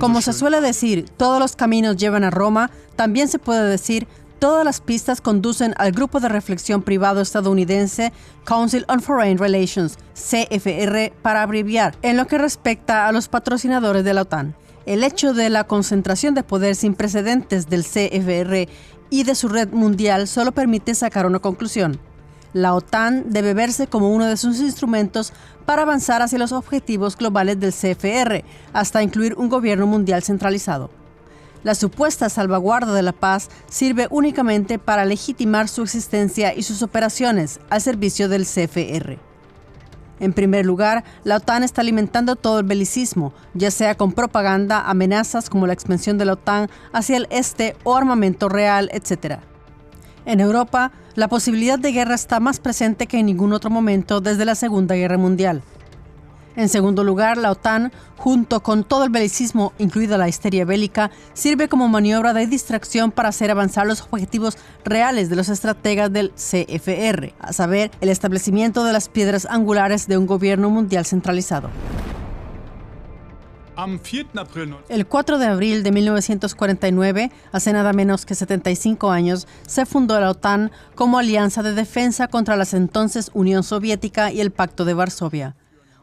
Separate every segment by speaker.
Speaker 1: Como se suele decir, todos los caminos llevan a Roma, también se puede decir, todas las pistas conducen al grupo de reflexión privado estadounidense Council on Foreign Relations, CFR para abreviar, en lo que respecta a los patrocinadores de la OTAN. El hecho de la concentración de poder sin precedentes del CFR y de su red mundial solo permite sacar una conclusión. La OTAN debe verse como uno de sus instrumentos para avanzar hacia los objetivos globales del CFR, hasta incluir un gobierno mundial centralizado. La supuesta salvaguarda de la paz sirve únicamente para legitimar su existencia y sus operaciones al servicio del CFR. En primer lugar, la OTAN está alimentando todo el belicismo, ya sea con propaganda, amenazas como la expansión de la OTAN hacia el este o armamento real, etc. En Europa, la posibilidad de guerra está más presente que en ningún otro momento desde la Segunda Guerra Mundial. En segundo lugar, la OTAN, junto con todo el belicismo, incluida la histeria bélica, sirve como maniobra de distracción para hacer avanzar los objetivos reales de los estrategas del CFR, a saber, el establecimiento de las piedras angulares de un gobierno mundial centralizado. El 4 de abril de 1949, hace nada menos que 75 años, se fundó la OTAN como alianza de defensa contra las entonces Unión Soviética y el Pacto de Varsovia.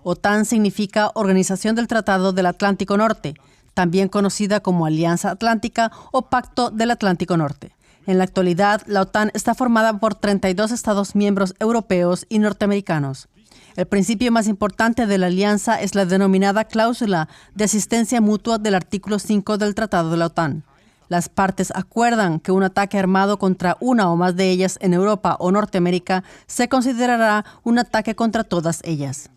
Speaker 1: OTAN significa Organización del Tratado del Atlántico Norte, también conocida como Alianza Atlántica o Pacto del Atlántico Norte. En la actualidad, la OTAN está formada por 32 Estados miembros europeos y norteamericanos. El principio más importante de la alianza es la denominada cláusula de asistencia mutua del artículo 5 del Tratado de la OTAN. Las partes acuerdan que un ataque armado contra una o más de ellas en Europa o Norteamérica se considerará un ataque contra todas ellas.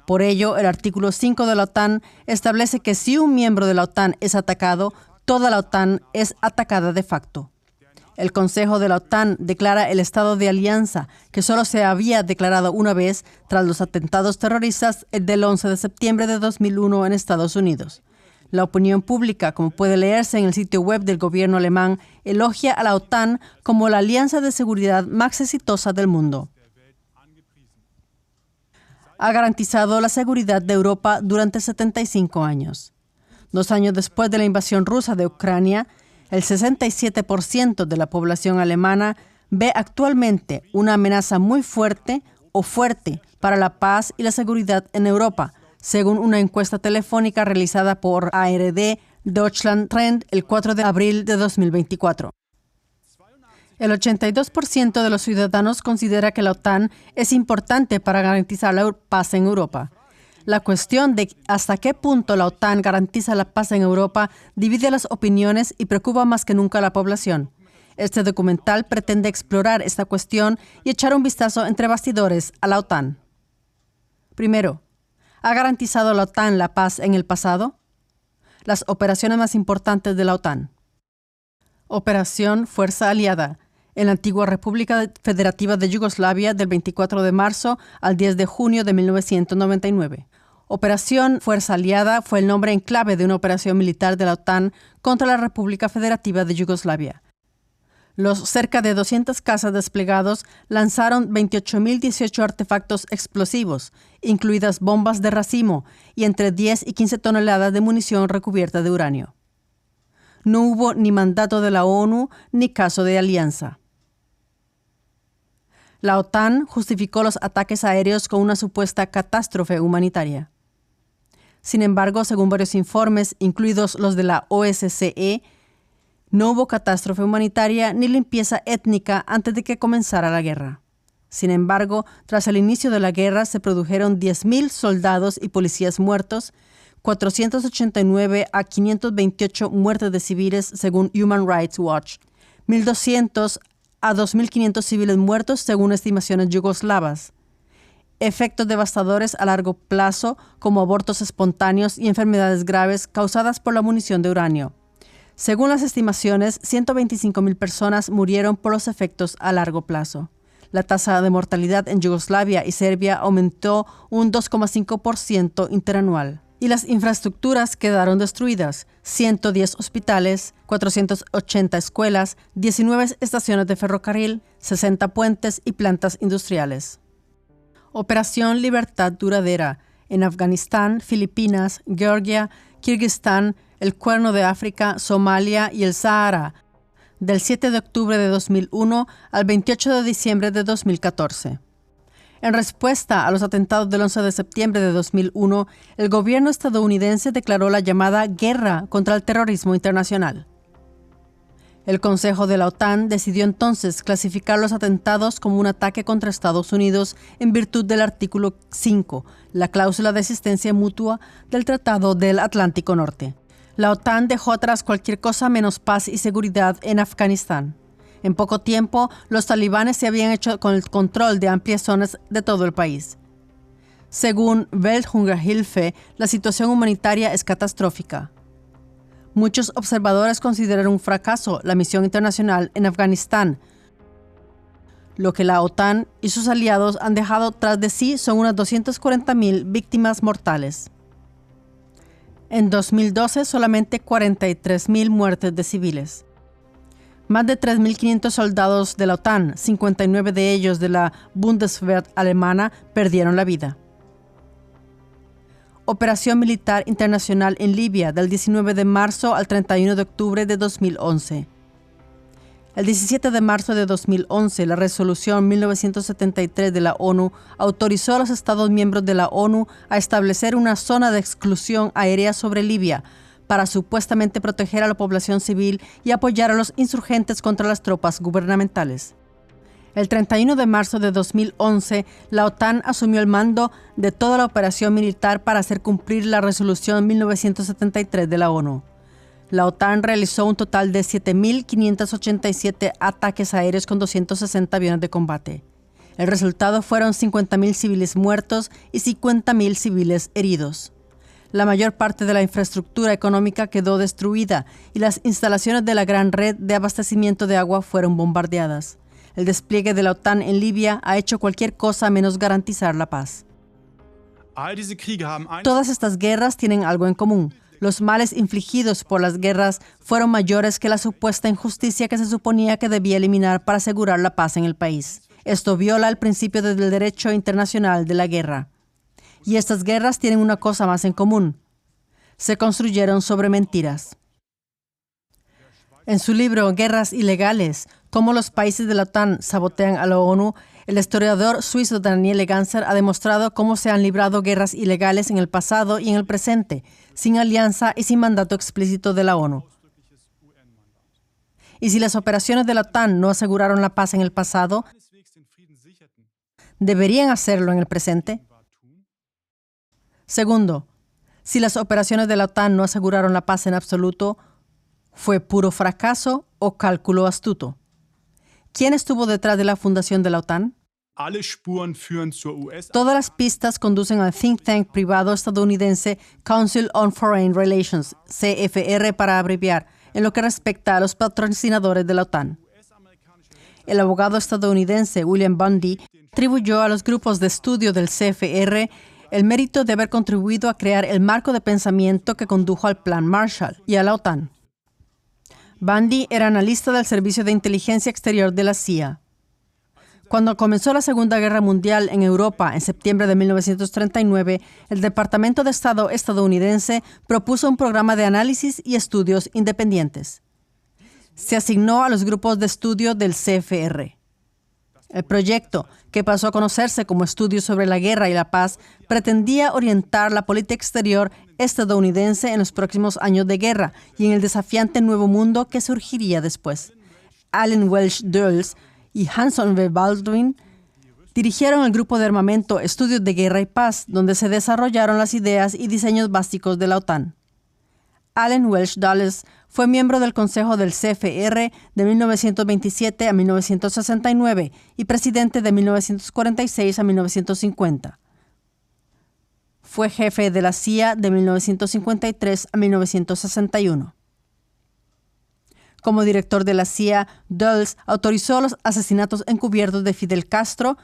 Speaker 1: Por ello, el artículo 5 de la OTAN establece que si un miembro de la OTAN es atacado, toda la OTAN es atacada de facto. El Consejo de la OTAN declara el estado de alianza, que solo se había declarado una vez tras los atentados terroristas del 11 de septiembre de 2001 en Estados Unidos. La opinión pública, como puede leerse en el sitio web del gobierno alemán, elogia a la OTAN como la alianza de seguridad más exitosa del mundo. Ha garantizado la seguridad de Europa durante 75 años. 2 años después de la invasión rusa de Ucrania, el 67% de la población alemana ve actualmente una amenaza muy fuerte o fuerte para la paz y la seguridad en Europa, según una encuesta telefónica realizada por ARD Deutschland Trend el 4 de abril de 2024. El 82% de los ciudadanos considera que la OTAN es importante para garantizar la paz en Europa. La cuestión de hasta qué punto la OTAN garantiza la paz en Europa divide las opiniones y preocupa más que nunca a la población. Este documental pretende explorar esta cuestión y echar un vistazo entre bastidores a la OTAN. Primero, ¿ha garantizado la OTAN la paz en el pasado? Las operaciones más importantes de la OTAN. Operación Fuerza Aliada, en la antigua República Federativa de Yugoslavia del 24 de marzo al 10 de junio de 1999. Operación Fuerza Aliada fue el nombre en clave de una operación militar de la OTAN contra la República Federativa de Yugoslavia. Los cerca de 200 cazas desplegados lanzaron 28.018 artefactos explosivos, incluidas bombas de racimo y entre 10 y 15 toneladas de munición recubierta de uranio. No hubo ni mandato de la ONU ni caso de alianza. La OTAN justificó los ataques aéreos con una supuesta catástrofe humanitaria. Sin embargo, según varios informes, incluidos los de la OSCE, no hubo catástrofe humanitaria ni limpieza étnica antes de que comenzara la guerra. Sin embargo, tras el inicio de la guerra se produjeron 10.000 soldados y policías muertos, 489 a 528 muertes de civiles según Human Rights Watch, 1.200 a 2.500 civiles muertos según estimaciones yugoslavas, efectos devastadores a largo plazo como abortos espontáneos y enfermedades graves causadas por la munición de uranio. Según las estimaciones, 125.000 personas murieron por los efectos a largo plazo. La tasa de mortalidad en Yugoslavia y Serbia aumentó un 2,5% interanual. Y las infraestructuras quedaron destruidas: 110 hospitales, 480 escuelas, 19 estaciones de ferrocarril, 60 puentes y plantas industriales. Operación Libertad Duradera, en Afganistán, Filipinas, Georgia, Kirguistán, el Cuerno de África, Somalia y el Sahara, del 7 de octubre de 2001 al 28 de diciembre de 2014. En respuesta a los atentados del 11 de septiembre de 2001, el gobierno estadounidense declaró la llamada guerra contra el terrorismo internacional. El Consejo de la OTAN decidió entonces clasificar los atentados como un ataque contra Estados Unidos en virtud del artículo 5, la cláusula de asistencia mutua del Tratado del Atlántico Norte. La OTAN dejó atrás cualquier cosa menos paz y seguridad en Afganistán. En poco tiempo, los talibanes se habían hecho con el control de amplias zonas de todo el país. Según Welthungerhilfe, la situación humanitaria es catastrófica. Muchos observadores consideran un fracaso la misión internacional en Afganistán. Lo que la OTAN y sus aliados han dejado tras de sí son unas 240,000 víctimas mortales. En 2012, solamente 43,000 muertes de civiles. Más de 3.500 soldados de la OTAN, 59 de ellos de la Bundeswehr alemana, perdieron la vida. Operación militar internacional en Libia del 19 de marzo al 31 de octubre de 2011. El 17 de marzo de 2011, la resolución 1973 de la ONU autorizó a los Estados miembros de la ONU a establecer una zona de exclusión aérea sobre Libia para supuestamente proteger a la población civil y apoyar a los insurgentes contra las tropas gubernamentales. El 31 de marzo de 2011, la OTAN asumió el mando de toda la operación militar para hacer cumplir la resolución 1973 de la ONU. La OTAN realizó un total de 7.587 ataques aéreos con 260 aviones de combate. El resultado fueron 50,000 civiles muertos y 50,000 civiles heridos. La mayor parte de la infraestructura económica quedó destruida y las instalaciones de la gran red de abastecimiento de agua fueron bombardeadas. El despliegue de la OTAN en Libia ha hecho cualquier cosa menos garantizar la paz. Todas estas guerras tienen algo en común. Los males infligidos por las guerras fueron mayores que la supuesta injusticia que se suponía que debía eliminar para asegurar la paz en el país. Esto viola el principio del derecho internacional de la guerra. Y estas guerras tienen una cosa más en común. Se construyeron sobre mentiras. En su libro Guerras ilegales, cómo los países de la OTAN sabotean a la ONU, el historiador suizo Daniele Ganser ha demostrado cómo se han librado guerras ilegales en el pasado y en el presente, sin alianza y sin mandato explícito de la ONU. Y si las operaciones de la OTAN no aseguraron la paz en el pasado, ¿deberían hacerlo en el presente? Segundo, si las operaciones de la OTAN no aseguraron la paz en absoluto, ¿fue puro fracaso o cálculo astuto? ¿Quién estuvo detrás de la fundación de la OTAN? Todas las pistas conducen al think tank privado estadounidense Council on Foreign Relations, CFR para abreviar, en lo que respecta a los patrocinadores de la OTAN. El abogado estadounidense William Bundy atribuyó a los grupos de estudio del CFR el mérito de haber contribuido a crear el marco de pensamiento que condujo al Plan Marshall y a la OTAN. Bundy era analista del Servicio de Inteligencia Exterior de la CIA. Cuando comenzó la Segunda Guerra Mundial en Europa en septiembre de 1939, el Departamento de Estado estadounidense propuso un programa de análisis y estudios independientes. Se asignó a los grupos de estudio del CFR. El proyecto, que pasó a conocerse como Estudios sobre la Guerra y la Paz, pretendía orientar la política exterior estadounidense en los próximos años de guerra y en el desafiante nuevo mundo que surgiría después. Allen Welsh Dulles y Hanson V. Baldwin dirigieron el grupo de armamento Estudios de Guerra y Paz, donde se desarrollaron las ideas y diseños básicos de la OTAN. Allen Welsh Dulles fue miembro del Consejo del CFR de 1927 a 1969 y presidente de 1946 a 1950. Fue jefe de la CIA de 1953 a 1961. Como director de la CIA, Dulles autorizó los asesinatos encubiertos de Fidel Castro,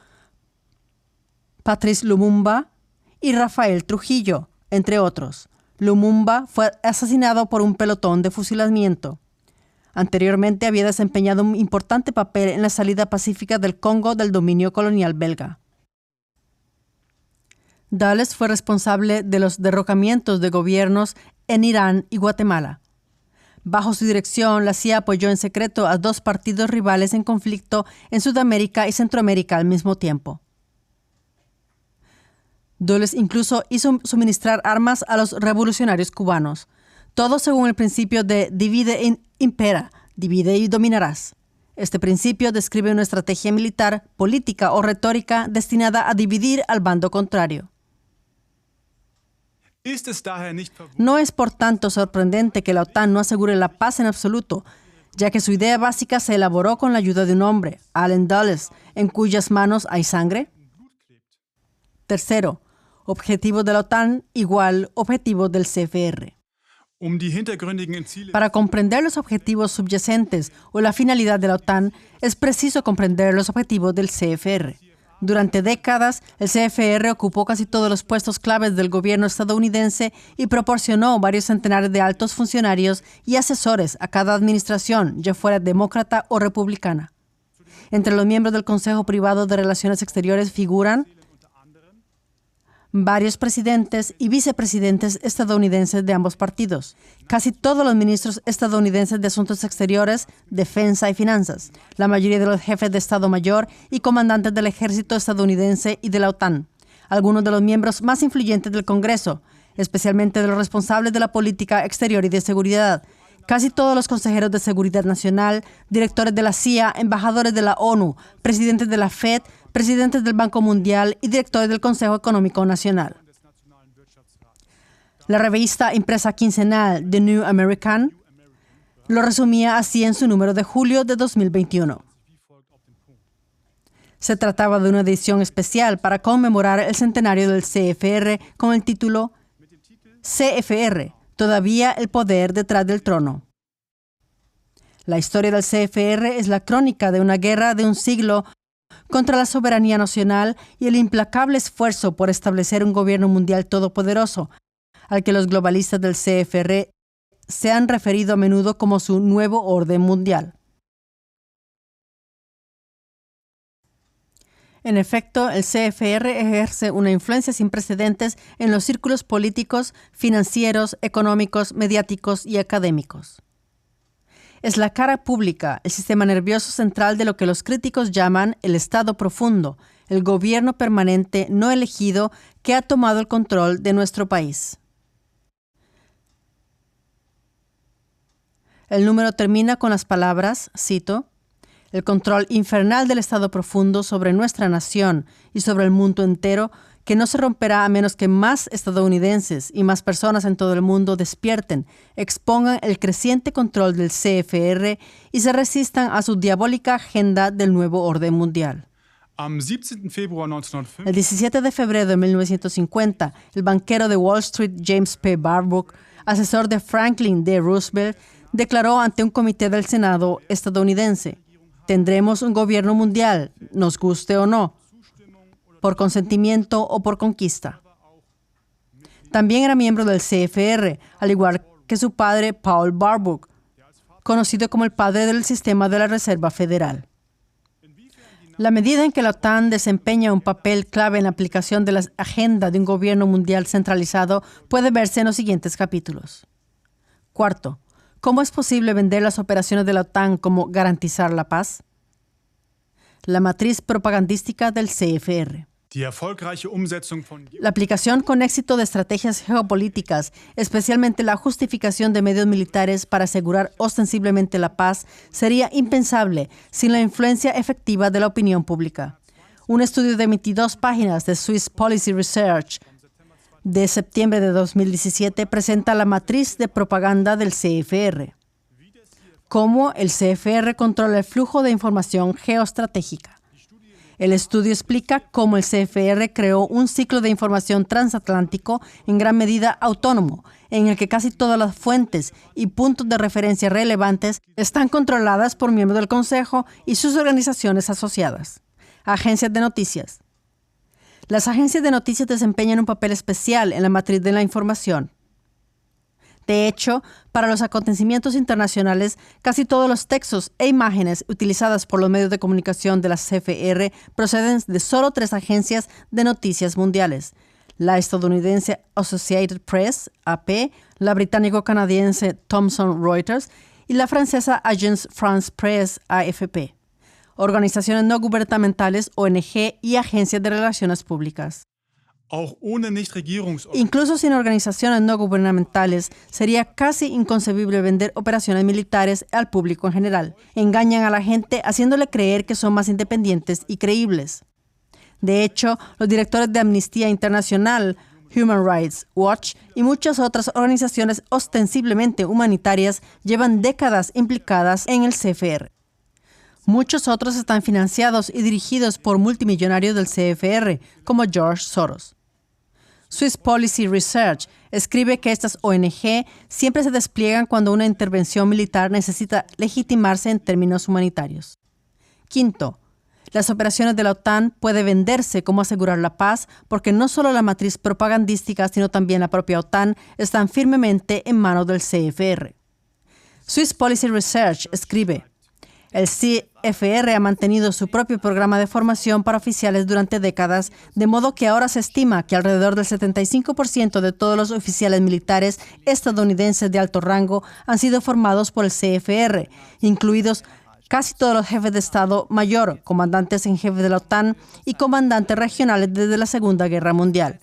Speaker 1: Patrice Lumumba y Rafael Trujillo, entre otros. Lumumba fue asesinado por un pelotón de fusilamiento. Anteriormente había desempeñado un importante papel en la salida pacífica del Congo del dominio colonial belga. Dulles fue responsable de los derrocamientos de gobiernos en Irán y Guatemala. Bajo su dirección, la CIA apoyó en secreto a 2 partidos rivales en conflicto en Sudamérica y Centroamérica al mismo tiempo. Dulles incluso hizo suministrar armas a los revolucionarios cubanos, todo según el principio de divide e impera, divide y dominarás. Este principio describe una estrategia militar, política o retórica destinada a dividir al bando contrario. No es por tanto sorprendente que la OTAN no asegure la paz en absoluto, ya que su idea básica se elaboró con la ayuda de un hombre, Allen Dulles, en cuyas manos hay sangre. Tercero, objetivo de la OTAN igual objetivo del CFR. Para comprender los objetivos subyacentes o la finalidad de la OTAN, es preciso comprender los objetivos del CFR. Durante décadas, el CFR ocupó casi todos los puestos claves del gobierno estadounidense y proporcionó varios centenares de altos funcionarios y asesores a cada administración, ya fuera demócrata o republicana. Entre los miembros del Consejo Privado de Relaciones Exteriores figuran varios presidentes y vicepresidentes estadounidenses de ambos partidos, casi todos los ministros estadounidenses de Asuntos Exteriores, Defensa y Finanzas, la mayoría de los jefes de Estado Mayor y comandantes del ejército estadounidense y de la OTAN, algunos de los miembros más influyentes del Congreso, especialmente de los responsables de la política exterior y de seguridad, casi todos los consejeros de seguridad nacional, directores de la CIA, embajadores de la ONU, presidentes de la FED, presidentes del Banco Mundial y directores del Consejo Económico Nacional. La revista impresa quincenal The New American lo resumía así en su número de julio de 2021. Se trataba de una edición especial para conmemorar el centenario del CFR con el título CFR, todavía el poder detrás del trono. La historia del CFR es la crónica de una guerra de un siglo contra la soberanía nacional y el implacable esfuerzo por establecer un gobierno mundial todopoderoso, al que los globalistas del CFR se han referido a menudo como su nuevo orden mundial. En efecto, el CFR ejerce una influencia sin precedentes en los círculos políticos, financieros, económicos, mediáticos y académicos. Es la cara pública, el sistema nervioso central de lo que los críticos llaman el Estado profundo, el gobierno permanente no elegido que ha tomado el control de nuestro país. El número termina con las palabras, cito, el control infernal del Estado profundo sobre nuestra nación y sobre el mundo entero, que no se romperá a menos que más estadounidenses y más personas en todo el mundo despierten, expongan el creciente control del CFR y se resistan a su diabólica agenda del nuevo orden mundial. El 17 de febrero de 1950, el banquero de Wall Street James P. Barbour, asesor de Franklin D. Roosevelt, declaró ante un comité del Senado estadounidense: tendremos un gobierno mundial, nos guste o no, por consentimiento o por conquista. También era miembro del CFR, al igual que su padre Paul Barbour, conocido como el padre del sistema de la Reserva Federal. La medida en que la OTAN desempeña un papel clave en la aplicación de la agenda de un gobierno mundial centralizado puede verse en los siguientes capítulos. Cuarto, ¿cómo es posible vender las operaciones de la OTAN como garantizar la paz? La matriz propagandística del CFR. La aplicación con éxito de estrategias geopolíticas, especialmente la justificación de medios militares para asegurar ostensiblemente la paz, sería impensable sin la influencia efectiva de la opinión pública. Un estudio de 22 páginas de Swiss Policy Research de septiembre de 2017 presenta la matriz de propaganda del CFR. Cómo el CFR controla el flujo de información geoestratégica. El estudio explica cómo el CFR creó un ciclo de información transatlántico en gran medida autónomo, en el que casi todas las fuentes y puntos de referencia relevantes están controladas por miembros del Consejo y sus organizaciones asociadas. Agencias de noticias. Las agencias de noticias desempeñan un papel especial en la matriz de la información. De hecho, para los acontecimientos internacionales, casi todos los textos e imágenes utilizadas por los medios de comunicación de la CFR proceden de solo 3 agencias de noticias mundiales: la estadounidense Associated Press, AP, la británico-canadiense Thomson Reuters y la francesa Agence France Presse, AFP. Organizaciones no gubernamentales, ONG y agencias de relaciones públicas. Incluso sin organizaciones no gubernamentales, sería casi inconcebible vender operaciones militares al público en general. Engañan a la gente haciéndole creer que son más independientes y creíbles. De hecho, los directores de Amnistía Internacional, Human Rights Watch y muchas otras organizaciones ostensiblemente humanitarias llevan décadas implicadas en el CFR. Muchos otros están financiados y dirigidos por multimillonarios del CFR, como George Soros. Swiss Policy Research escribe que estas ONG siempre se despliegan cuando una intervención militar necesita legitimarse en términos humanitarios. Quinto, las operaciones de la OTAN pueden venderse como asegurar la paz porque no solo la matriz propagandística, sino también la propia OTAN están firmemente en manos del CFR. Swiss Policy Research escribe: el CFR ha mantenido su propio programa de formación para oficiales durante décadas, de modo que ahora se estima que alrededor del 75% de todos los oficiales militares estadounidenses de alto rango han sido formados por el CFR, incluidos casi todos los jefes de Estado Mayor, comandantes en jefe de la OTAN y comandantes regionales desde la Segunda Guerra Mundial.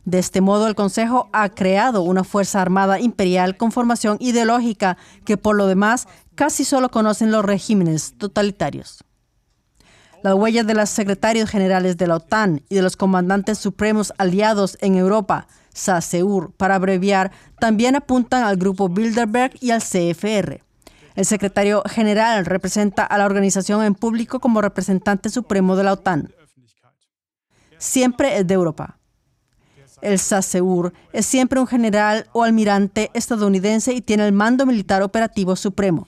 Speaker 1: De este modo, el Consejo ha creado una fuerza armada imperial con formación ideológica que, por lo demás, casi solo conocen los regímenes totalitarios. Las huellas de los secretarios generales de la OTAN y de los comandantes supremos aliados en Europa, SACEUR, para abreviar, también apuntan al grupo Bilderberg y al CFR. El secretario general representa a la organización en público como representante supremo de la OTAN. Siempre es de Europa. El SACEUR es siempre un general o almirante estadounidense y tiene el mando militar operativo supremo.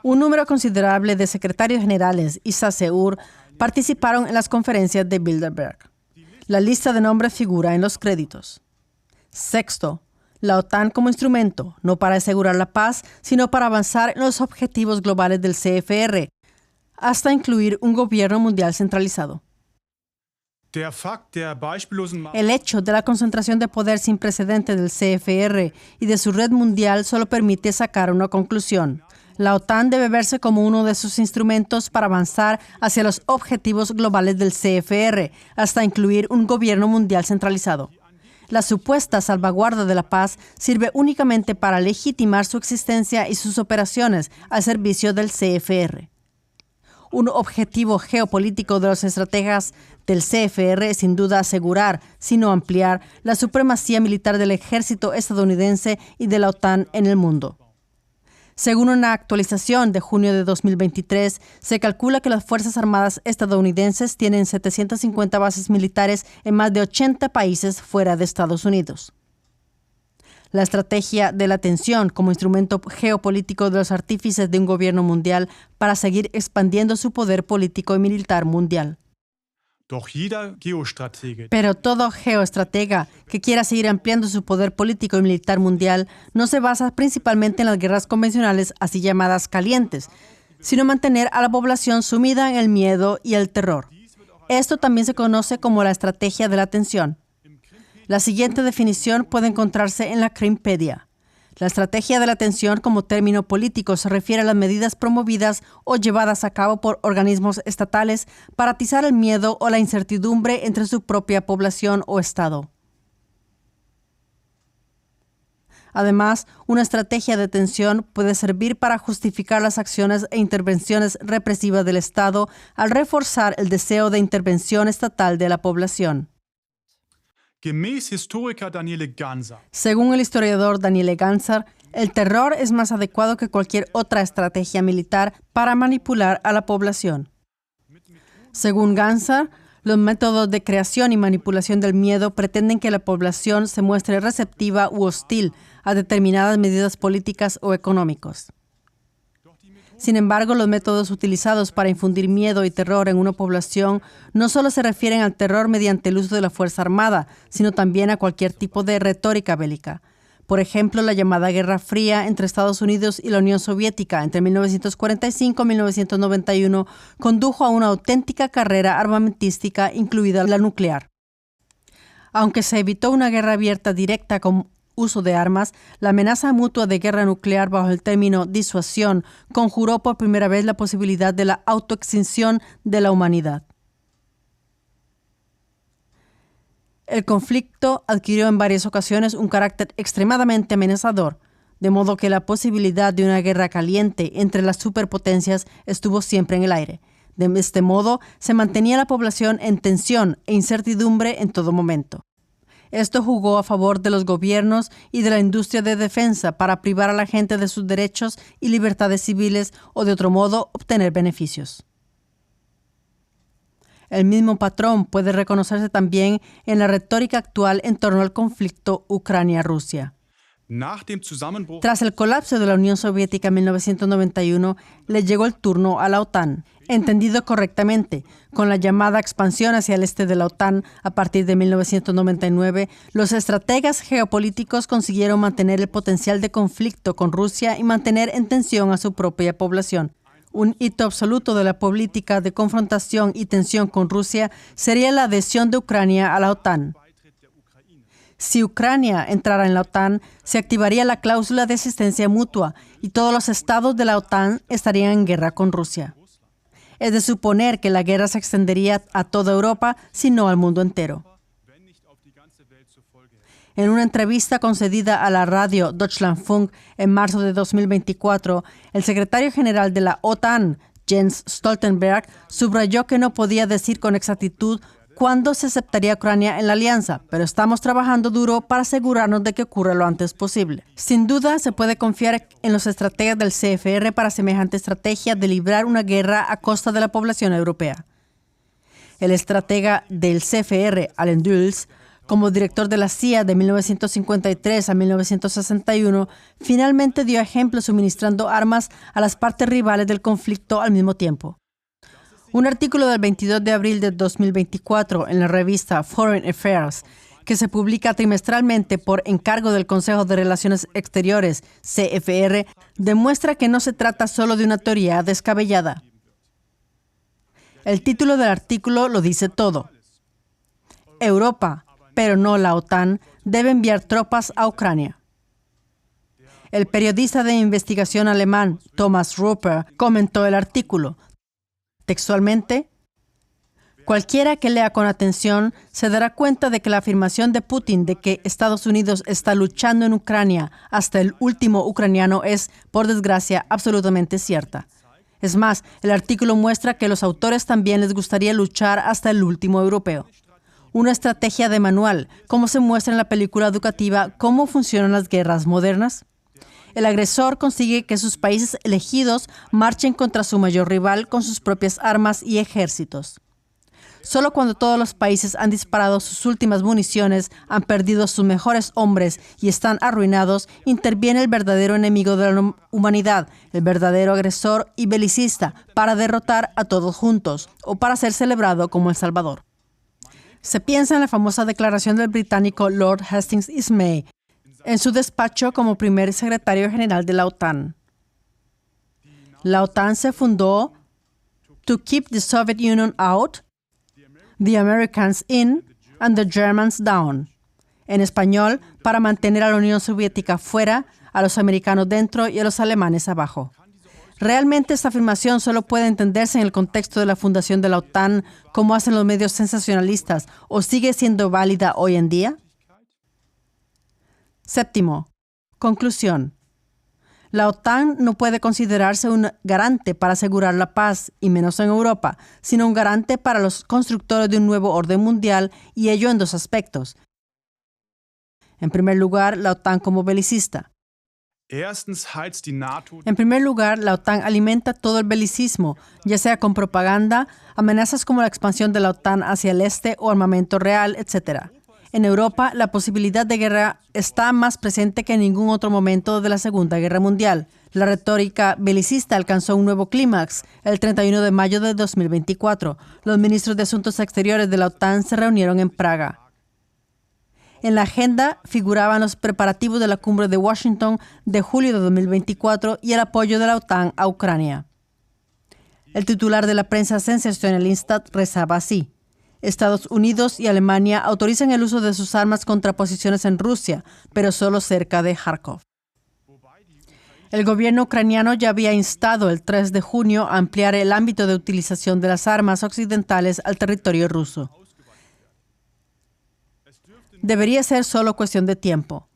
Speaker 1: Un número considerable de secretarios generales y SACEUR participaron en las conferencias de Bilderberg. La lista de nombres figura en los créditos. Sexto, la OTAN como instrumento, no para asegurar la paz, sino para avanzar en los objetivos globales del CFR, hasta incluir un gobierno mundial centralizado. El hecho de la concentración de poder sin precedentes del CFR y de su red mundial solo permite sacar una conclusión. La OTAN debe verse como uno de sus instrumentos para avanzar hacia los objetivos globales del CFR, hasta incluir un gobierno mundial centralizado. La supuesta salvaguarda de la paz sirve únicamente para legitimar su existencia y sus operaciones al servicio del CFR. Un objetivo geopolítico de los estrategas del CFR es sin duda asegurar, sino ampliar, la supremacía militar del ejército estadounidense y de la OTAN en el mundo. Según una actualización de junio de 2023, se calcula que las Fuerzas Armadas estadounidenses tienen 750 bases militares en más de 80 países fuera de Estados Unidos. La estrategia de la tensión como instrumento geopolítico de los artífices de un gobierno mundial para seguir expandiendo su poder político y militar mundial. Pero todo geoestratega que quiera seguir ampliando su poder político y militar mundial no se basa principalmente en las guerras convencionales, así llamadas calientes, sino mantener a la población sumida en el miedo y el terror. Esto también se conoce como la estrategia de la tensión. La siguiente definición puede encontrarse en la Crimpedia. La estrategia de la tensión como término político se refiere a las medidas promovidas o llevadas a cabo por organismos estatales para atizar el miedo o la incertidumbre entre su propia población o Estado. Además, una estrategia de tensión puede servir para justificar las acciones e intervenciones represivas del Estado al reforzar el deseo de intervención estatal de la población. Según el historiador Daniele Ganser, el terror es más adecuado que cualquier otra estrategia militar para manipular a la población. Según Ganser, los métodos de creación y manipulación del miedo pretenden que la población se muestre receptiva u hostil a determinadas medidas políticas o económicas. Sin embargo, los métodos utilizados para infundir miedo y terror en una población no solo se refieren al terror mediante el uso de la fuerza armada, sino también a cualquier tipo de retórica bélica. Por ejemplo, la llamada Guerra Fría entre Estados Unidos y la Unión Soviética entre 1945 y 1991 condujo a una auténtica carrera armamentística, incluida la nuclear. Aunque se evitó una guerra abierta directa con uso de armas, la amenaza mutua de guerra nuclear bajo el término disuasión conjuró por primera vez la posibilidad de la autoextinción de la humanidad. El conflicto adquirió en varias ocasiones un carácter extremadamente amenazador, de modo que la posibilidad de una guerra caliente entre las superpotencias estuvo siempre en el aire. De este modo, se mantenía la población en tensión e incertidumbre en todo momento. Esto jugó a favor de los gobiernos y de la industria de defensa para privar a la gente de sus derechos y libertades civiles o de otro modo obtener beneficios. El mismo patrón puede reconocerse también en la retórica actual en torno al conflicto Ucrania-Rusia. Tras el colapso de la Unión Soviética en 1991, le llegó el turno a la OTAN. Entendido correctamente, con la llamada expansión hacia el este de la OTAN a partir de 1999, los estrategas geopolíticos consiguieron mantener el potencial de conflicto con Rusia y mantener en tensión a su propia población. Un hito absoluto de la política de confrontación y tensión con Rusia sería la adhesión de Ucrania a la OTAN. Si Ucrania entrara en la OTAN, se activaría la cláusula de asistencia mutua y todos los estados de la OTAN estarían en guerra con Rusia. Es de suponer que la guerra se extendería a toda Europa, si no al mundo entero. En una entrevista concedida a la radio Deutschlandfunk en marzo de 2024, el secretario general de la OTAN, Jens Stoltenberg, subrayó que no podía decir con exactitud cuándo se aceptaría Ucrania en la alianza, pero estamos trabajando duro para asegurarnos de que ocurra lo antes posible. Sin duda, se puede confiar en los estrategas del CFR para semejante estrategia de librar una guerra a costa de la población europea. El estratega del CFR, Allen Dulles, como director de la CIA de 1953 a 1961, finalmente dio ejemplo suministrando armas a las partes rivales del conflicto al mismo tiempo. Un artículo del 22 de abril de 2024 en la revista Foreign Affairs, que se publica trimestralmente por encargo del Consejo de Relaciones Exteriores, CFR, demuestra que no se trata solo de una teoría descabellada. El título del artículo lo dice todo. Europa, pero no la OTAN, debe enviar tropas a Ucrania. El periodista de investigación alemán Thomas Roper comentó el artículo. Textualmente, cualquiera que lea con atención se dará cuenta de que la afirmación de Putin de que Estados Unidos está luchando en Ucrania hasta el último ucraniano es, por desgracia, absolutamente cierta. Es más, el artículo muestra que a los autores también les gustaría luchar hasta el último europeo. Una estrategia de manual, como se muestra en la película educativa ¿Cómo funcionan las guerras modernas? El agresor consigue que sus países elegidos marchen contra su mayor rival con sus propias armas y ejércitos. Solo cuando todos los países han disparado sus últimas municiones, han perdido sus mejores hombres y están arruinados, interviene el verdadero enemigo de la humanidad, el verdadero agresor y belicista, para derrotar a todos juntos o para ser celebrado como el Salvador. Se piensa en la famosa declaración del británico Lord Hastings Ismay, en su despacho como primer secretario general de la OTAN. La OTAN se fundó to keep the Soviet Union out, the Americans in, and the Germans down. En español, para mantener a la Unión Soviética fuera, a los americanos dentro y a los alemanes abajo. Realmente esta afirmación solo puede entenderse en el contexto de la fundación de la OTAN, como hacen los medios sensacionalistas, o sigue siendo válida hoy en día. Séptimo, conclusión. La OTAN no puede considerarse un garante para asegurar la paz, y menos en Europa, sino un garante para los constructores de un nuevo orden mundial, y ello en dos aspectos. En primer lugar, la OTAN como belicista. En primer lugar, la OTAN alimenta todo el belicismo, ya sea con propaganda, amenazas como la expansión de la OTAN hacia el este o armamento real, etc. En Europa, la posibilidad de guerra está más presente que en ningún otro momento de la Segunda Guerra Mundial. La retórica belicista alcanzó un nuevo clímax el 31 de mayo de 2024. Los ministros de Asuntos Exteriores de la OTAN se reunieron en Praga. En la agenda figuraban los preparativos de la cumbre de Washington de julio de 2024 y el apoyo de la OTAN a Ucrania. El titular de la prensa sensacionalista rezaba así: Estados Unidos y Alemania autorizan el uso de sus armas contra posiciones en Rusia, pero solo cerca de Kharkov. El gobierno ucraniano ya había instado el 3 de junio a ampliar el ámbito de utilización de las armas occidentales al territorio ruso. Debería ser solo cuestión de tiempo.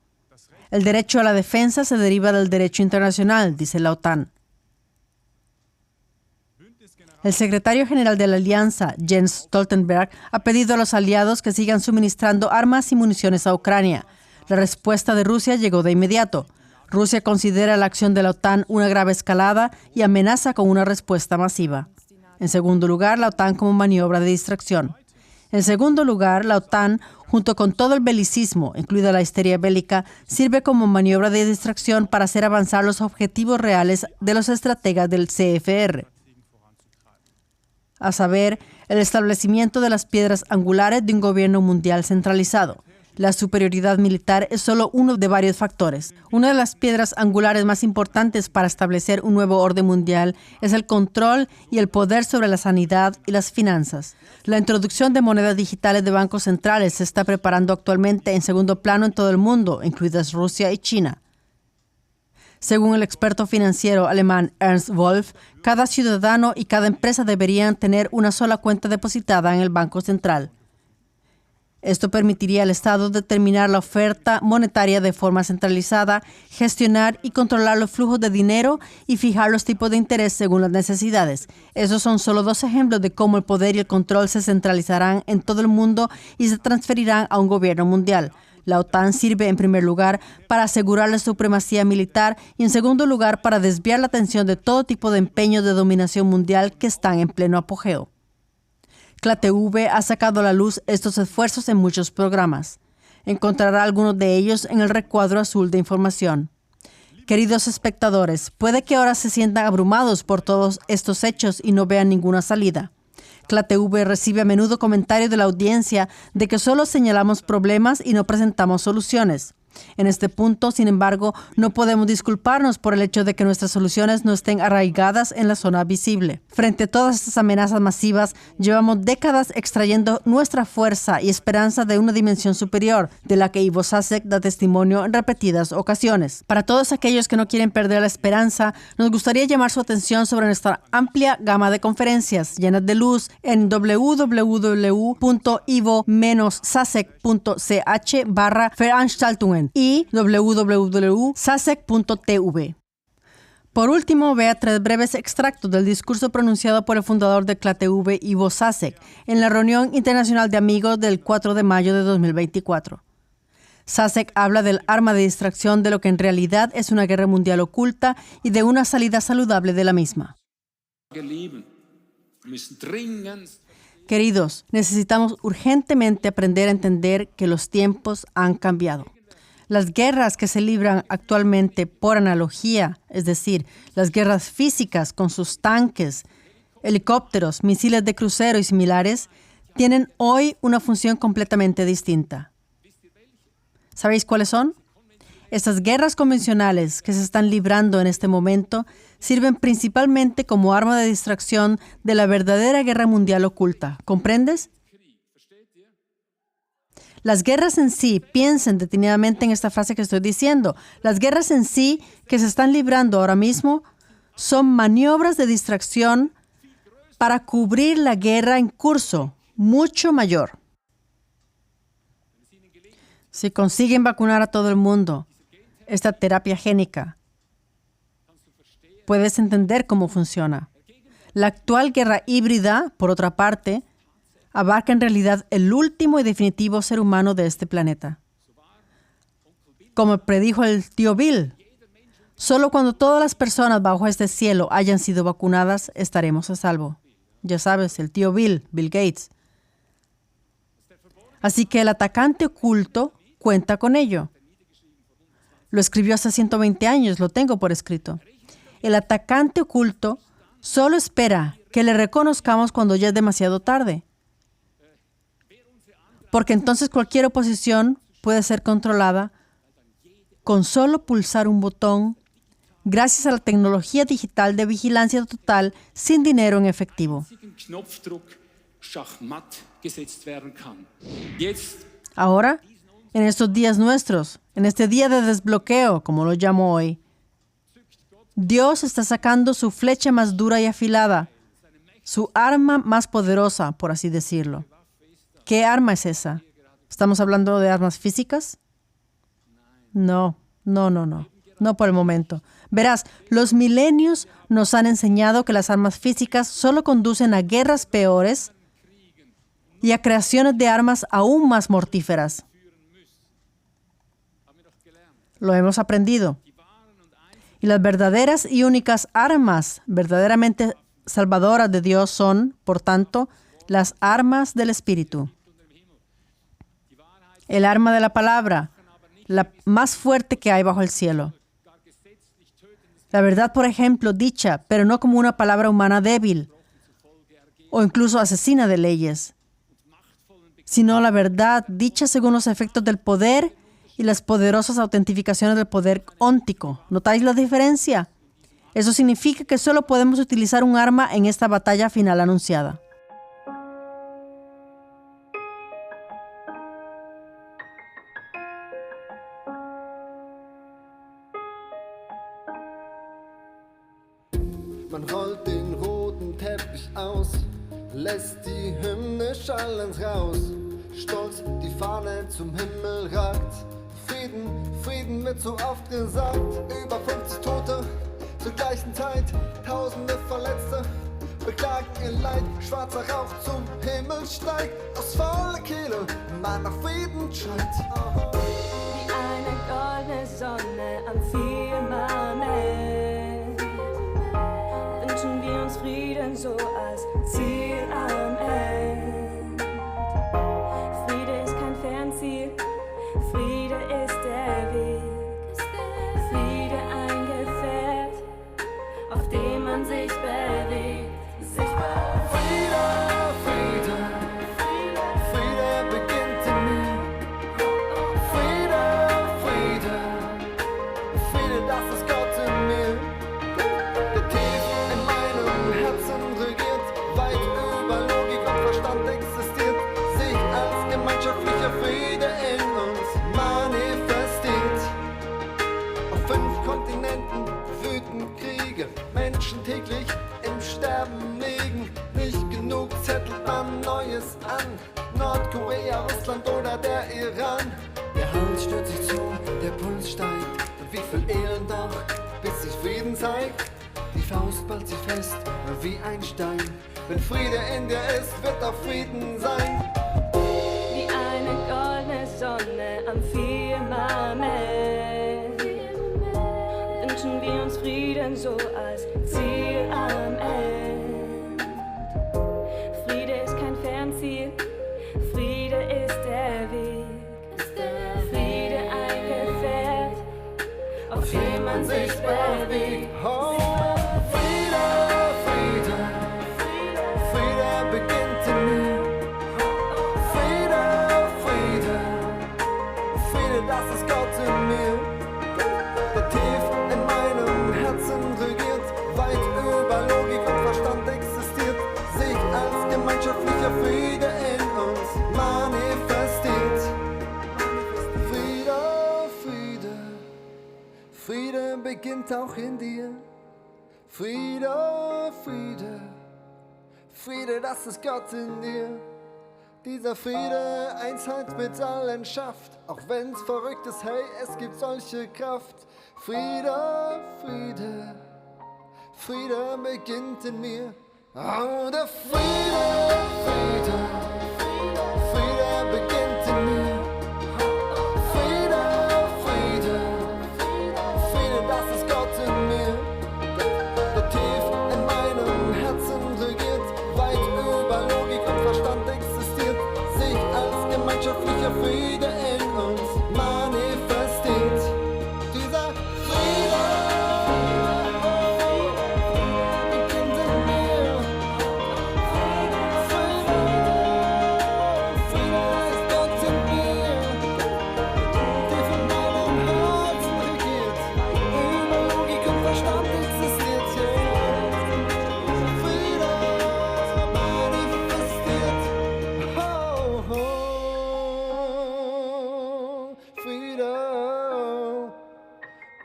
Speaker 1: El derecho a la defensa se deriva del derecho internacional, dice la OTAN. El secretario general de la Alianza, Jens Stoltenberg, ha pedido a los aliados que sigan suministrando armas y municiones a Ucrania. La respuesta de Rusia llegó de inmediato. Rusia considera la acción de la OTAN una grave escalada y amenaza con una respuesta masiva. En segundo lugar, la OTAN como maniobra de distracción. En segundo lugar, la OTAN, junto con todo el belicismo, incluida la histeria bélica, sirve como maniobra de distracción para hacer avanzar los objetivos reales de los estrategas del CFR. A saber, el establecimiento de las piedras angulares de un gobierno mundial centralizado. La superioridad militar es solo uno de varios factores. Una de las piedras angulares más importantes para establecer un nuevo orden mundial es el control y el poder sobre la sanidad y las finanzas. La introducción de monedas digitales de bancos centrales se está preparando actualmente en segundo plano en todo el mundo, incluidas Rusia y China. Según el experto financiero alemán Ernst Wolf, cada ciudadano y cada empresa deberían tener una sola cuenta depositada en el Banco Central. Esto permitiría al Estado determinar la oferta monetaria de forma centralizada, gestionar y controlar los flujos de dinero y fijar los tipos de interés según las necesidades. Esos son solo dos ejemplos de cómo el poder y el control se centralizarán en todo el mundo y se transferirán a un gobierno mundial. La OTAN sirve, en primer lugar, para asegurar la supremacía militar y, en segundo lugar, para desviar la atención de todo tipo de empeños de dominación mundial que están en pleno apogeo. CLATV ha sacado a la luz estos esfuerzos en muchos programas. Encontrará algunos de ellos en el recuadro azul de información. Queridos espectadores, puede que ahora se sientan abrumados por todos estos hechos y no vean ninguna salida. CLATV recibe a menudo comentarios de la audiencia de que solo señalamos problemas y no presentamos soluciones. En este punto, sin embargo, no podemos disculparnos por el hecho de que nuestras soluciones no estén arraigadas en la zona visible. Frente a todas estas amenazas masivas, llevamos décadas extrayendo nuestra fuerza y esperanza de una dimensión superior, de la que Ivo Sasek da testimonio en repetidas ocasiones. Para todos aquellos que no quieren perder la esperanza, nos gustaría llamar su atención sobre nuestra amplia gama de conferencias llenas de luz en www.ivo-sasek.ch/Veranstaltungen y www.sasek.tv. Por último, vea 3 breves extractos del discurso pronunciado por el fundador de CLATV, Ivo Sasek, en la reunión internacional de amigos del 4 de mayo de 2024. Sasek habla del arma de distracción, de lo que en realidad es una guerra mundial oculta y de una salida saludable de la misma. Queridos, necesitamos urgentemente aprender a entender que los tiempos han cambiado. Las guerras que se libran actualmente por analogía, es decir, las guerras físicas con sus tanques, helicópteros, misiles de crucero y similares, tienen hoy una función completamente distinta. ¿Sabéis cuáles son? Estas guerras convencionales que se están librando en este momento sirven principalmente como arma de distracción de la verdadera guerra mundial oculta. ¿Comprendes? Las guerras en sí, piensen detenidamente en esta frase que estoy diciendo, las guerras en sí que se están librando ahora mismo son maniobras de distracción para cubrir la guerra en curso, mucho mayor. Si consiguen vacunar a todo el mundo, esta terapia génica, puedes entender cómo funciona. La actual guerra híbrida, por otra parte, abarca en realidad el último y definitivo ser humano de este planeta. Como predijo el tío Bill, solo cuando todas las personas bajo este cielo hayan sido vacunadas, estaremos a salvo. Ya sabes, el tío Bill, Bill Gates. Así que el atacante oculto cuenta con ello. Lo escribió hace 120 años, lo tengo por escrito. El atacante oculto solo espera que le reconozcamos cuando ya es demasiado tarde. Porque entonces cualquier oposición puede ser controlada con solo pulsar un botón gracias a la tecnología digital de vigilancia total sin dinero en efectivo.
Speaker 2: Schachmatt gesetzt werden kann. Jetzt
Speaker 1: Ahora, en estos días nuestros, en este día de desbloqueo, como lo llamo hoy, Dios está sacando su flecha más dura y afilada, su arma más poderosa, por así decirlo. ¿Qué arma es esa? ¿Estamos hablando de armas físicas? No por el momento. Verás, los milenios nos han enseñado que las armas físicas solo conducen a guerras peores y a creaciones de armas aún más mortíferas. Lo hemos aprendido. Y las verdaderas y únicas armas verdaderamente salvadoras de Dios son, por tanto, las armas del Espíritu. El arma de la palabra, la más fuerte que hay bajo el cielo. La verdad, por ejemplo, dicha, pero no como una palabra humana débil o incluso asesina de leyes, sino la verdad dicha según los efectos del poder y las poderosas autentificaciones del poder óntico. ¿Notáis la diferencia? Eso significa que solo podemos utilizar un arma en esta batalla final anunciada.
Speaker 3: Man rollt den roten Teppich aus, lässt die Hymne schallend raus. Stolz die Fahne zum Himmel ragt. Frieden, Frieden wird so oft gesagt. Über 50 Tote zur gleichen Zeit. Tausende Verletzte beklagen ihr Leid. Schwarzer Rauch zum Himmel steigt. Aus voller Kehle man nach Frieden schreit.
Speaker 4: Wie eine goldene Sonne am Firmament wünschen wir uns Frieden so als Ziel am Ende. Friede ist kein Fernziel, Friede ist der Weg. Friede ein Gefährt, auf dem man sich bewegt.
Speaker 3: Friede, Friede, Friede beginnt in mir. Friede, Friede, Friede, das ist Gott in mir. Der tief in meinem Herzen regiert, weit über Logik und Verstand existiert, sich als gemeinschaftlicher Friede in uns manifestiert. Auf 5 Kontinenten wüten Kriege, Menschen täglich im Sterben liegen. Nicht genug zettelt man Neues an. Nordkorea, Russland oder der Iran. Der Hals stürzt sich zu, der Puls steigt. Und wie viel Elend doch, bis sich Frieden zeigt. Die Faust ballt sich fest, wie ein Stein. Wenn Friede in dir ist, wird auch Frieden sein.
Speaker 4: Wie eine goldene Sonne am Firmament wünschen wir uns Frieden so als Ziel am Ende. Friede ist kein Fernziel, Friede ist der Weg. Friede ein Gefährt, auf dem man sich bewegt.
Speaker 3: Oh, Friede, Friede, Friede beginnt in mir. Friede, Friede, Friede, das ist Gott in mir. Der tief in meinem Herzen regiert, weit über Logik und Verstand existiert, sich als gemeinschaftlicher Friede in uns manifestiert. Friede, Friede, Friede beginnt auch in dir. Friede, Friede, Friede, das ist Gott in dir. Dieser Friede, Einsheit mit allen schafft, auch wenn's verrückt ist, hey, es gibt solche Kraft. Friede, Friede, Friede beginnt in mir. Oh, der Friede, Friede, Friede beginnt in mir. Friede, Friede, Friede, das ist Gott in mir. Der tief in meinem Herzen regiert, weit über Logik und Verstand existiert, sich als gemeinschaftlicher Friede in uns manifestiert. Dieser Friede beginnt in mir. Friede,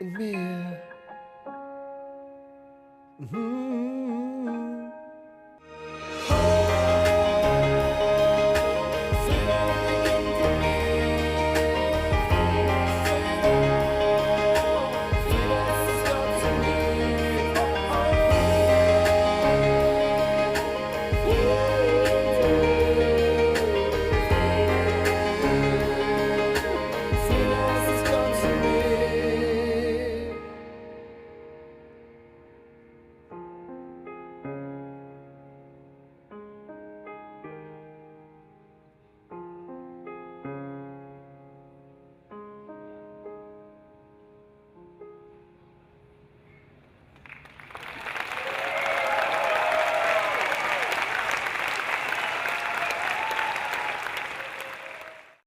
Speaker 3: in mir.